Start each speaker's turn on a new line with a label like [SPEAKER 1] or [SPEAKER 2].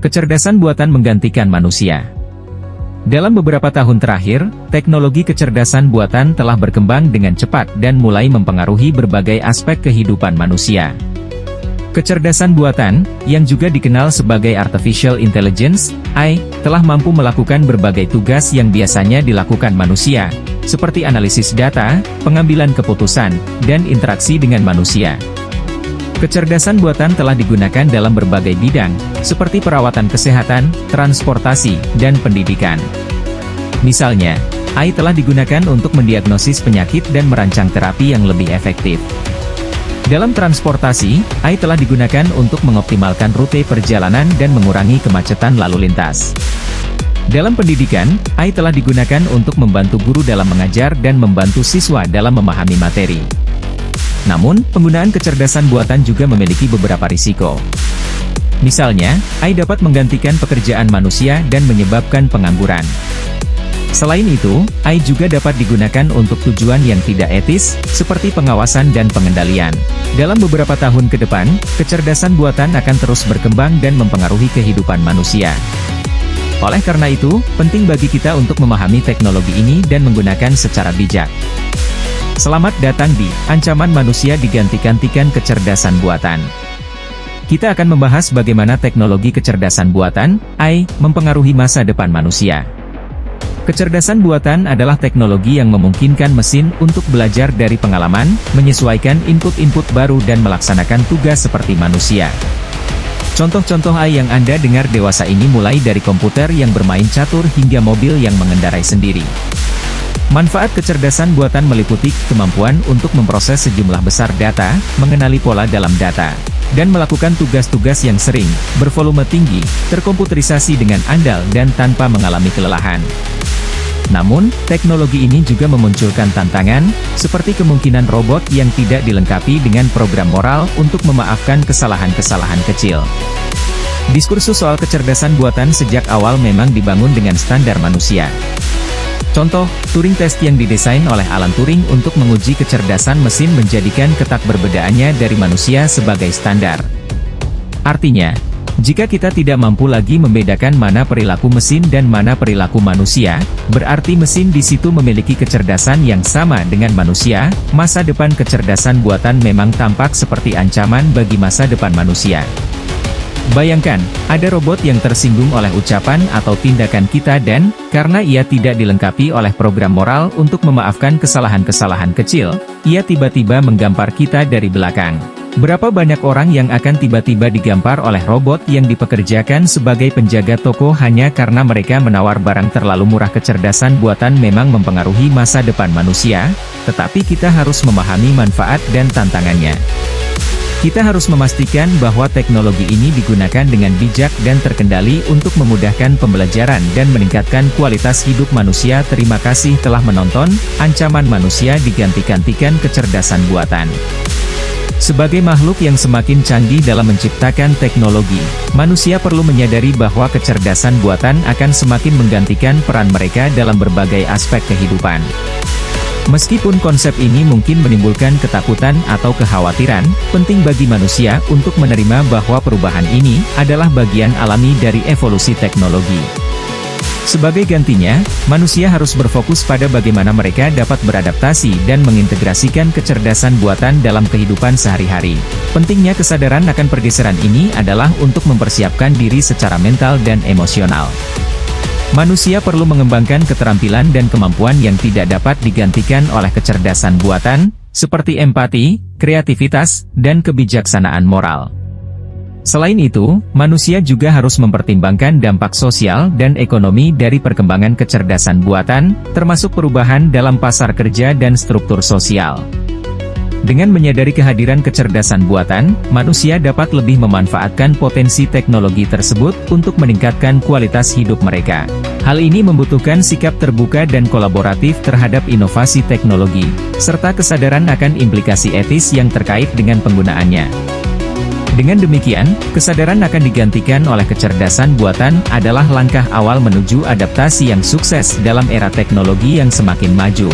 [SPEAKER 1] Kecerdasan buatan menggantikan manusia. Dalam beberapa tahun terakhir, teknologi kecerdasan buatan telah berkembang dengan cepat dan mulai mempengaruhi berbagai aspek kehidupan manusia. Kecerdasan buatan, yang juga dikenal sebagai Artificial Intelligence, AI, telah mampu melakukan berbagai tugas yang biasanya dilakukan manusia, seperti analisis data, pengambilan keputusan, dan interaksi dengan manusia. Kecerdasan buatan telah digunakan dalam berbagai bidang, seperti perawatan kesehatan, transportasi, dan pendidikan. Misalnya, AI telah digunakan untuk mendiagnosis penyakit dan merancang terapi yang lebih efektif. Dalam transportasi, AI telah digunakan untuk mengoptimalkan rute perjalanan dan mengurangi kemacetan lalu lintas. Dalam pendidikan, AI telah digunakan untuk membantu guru dalam mengajar dan membantu siswa dalam memahami materi. Namun, penggunaan kecerdasan buatan juga memiliki beberapa risiko. Misalnya, AI dapat menggantikan pekerjaan manusia dan menyebabkan pengangguran. Selain itu, AI juga dapat digunakan untuk tujuan yang tidak etis, seperti pengawasan dan pengendalian. Dalam beberapa tahun ke depan, kecerdasan buatan akan terus berkembang dan mempengaruhi kehidupan manusia. Oleh karena itu, penting bagi kita untuk memahami teknologi ini dan menggunakan secara bijak. Selamat datang di Ancaman Manusia Diganti-gantikan Kecerdasan Buatan. Kita akan membahas bagaimana teknologi kecerdasan buatan, AI, mempengaruhi masa depan manusia. Kecerdasan buatan adalah teknologi yang memungkinkan mesin untuk belajar dari pengalaman, menyesuaikan input-input baru dan melaksanakan tugas seperti manusia. Contoh-contoh AI yang Anda dengar dewasa ini mulai dari komputer yang bermain catur hingga mobil yang mengendarai sendiri. Manfaat kecerdasan buatan meliputi kemampuan untuk memproses sejumlah besar data, mengenali pola dalam data, dan melakukan tugas-tugas yang sering, bervolume tinggi, terkomputerisasi dengan andal dan tanpa mengalami kelelahan. Namun, teknologi ini juga memunculkan tantangan, seperti kemungkinan robot yang tidak dilengkapi dengan program moral untuk memaafkan kesalahan-kesalahan kecil. Diskursus soal kecerdasan buatan sejak awal memang dibangun dengan standar manusia. Contoh, Turing Test yang didesain oleh Alan Turing untuk menguji kecerdasan mesin menjadikan ketakberbedaannya dari manusia sebagai standar. Artinya, jika kita tidak mampu lagi membedakan mana perilaku mesin dan mana perilaku manusia, berarti mesin di situ memiliki kecerdasan yang sama dengan manusia. Masa depan kecerdasan buatan memang tampak seperti ancaman bagi masa depan manusia. Bayangkan, ada robot yang tersinggung oleh ucapan atau tindakan kita dan, karena ia tidak dilengkapi oleh program moral untuk memaafkan kesalahan-kesalahan kecil, ia tiba-tiba menggampar kita dari belakang. Berapa banyak orang yang akan tiba-tiba digampar oleh robot yang dipekerjakan sebagai penjaga toko hanya karena mereka menawar barang terlalu murah? Kecerdasan buatan memang mempengaruhi masa depan manusia, tetapi kita harus memahami manfaat dan tantangannya. Kita harus memastikan bahwa teknologi ini digunakan dengan bijak dan terkendali untuk memudahkan pembelajaran dan meningkatkan kualitas hidup manusia. Terima kasih telah menonton Ancaman Manusia Diganti-gantikan Kecerdasan Buatan. Sebagai makhluk yang semakin canggih dalam menciptakan teknologi, manusia perlu menyadari bahwa kecerdasan buatan akan semakin menggantikan peran mereka dalam berbagai aspek kehidupan. Meskipun konsep ini mungkin menimbulkan ketakutan atau kekhawatiran, penting bagi manusia untuk menerima bahwa perubahan ini adalah bagian alami dari evolusi teknologi. Sebagai gantinya, manusia harus berfokus pada bagaimana mereka dapat beradaptasi dan mengintegrasikan kecerdasan buatan dalam kehidupan sehari-hari. Pentingnya kesadaran akan pergeseran ini adalah untuk mempersiapkan diri secara mental dan emosional. Manusia perlu mengembangkan keterampilan dan kemampuan yang tidak dapat digantikan oleh kecerdasan buatan, seperti empati, kreativitas, dan kebijaksanaan moral. Selain itu, manusia juga harus mempertimbangkan dampak sosial dan ekonomi dari perkembangan kecerdasan buatan, termasuk perubahan dalam pasar kerja dan struktur sosial. Dengan menyadari kehadiran kecerdasan buatan, manusia dapat lebih memanfaatkan potensi teknologi tersebut untuk meningkatkan kualitas hidup mereka. Hal ini membutuhkan sikap terbuka dan kolaboratif terhadap inovasi teknologi, serta kesadaran akan implikasi etis yang terkait dengan penggunaannya. Dengan demikian, kesadaran akan digantikan oleh kecerdasan buatan adalah langkah awal menuju adaptasi yang sukses dalam era teknologi yang semakin maju.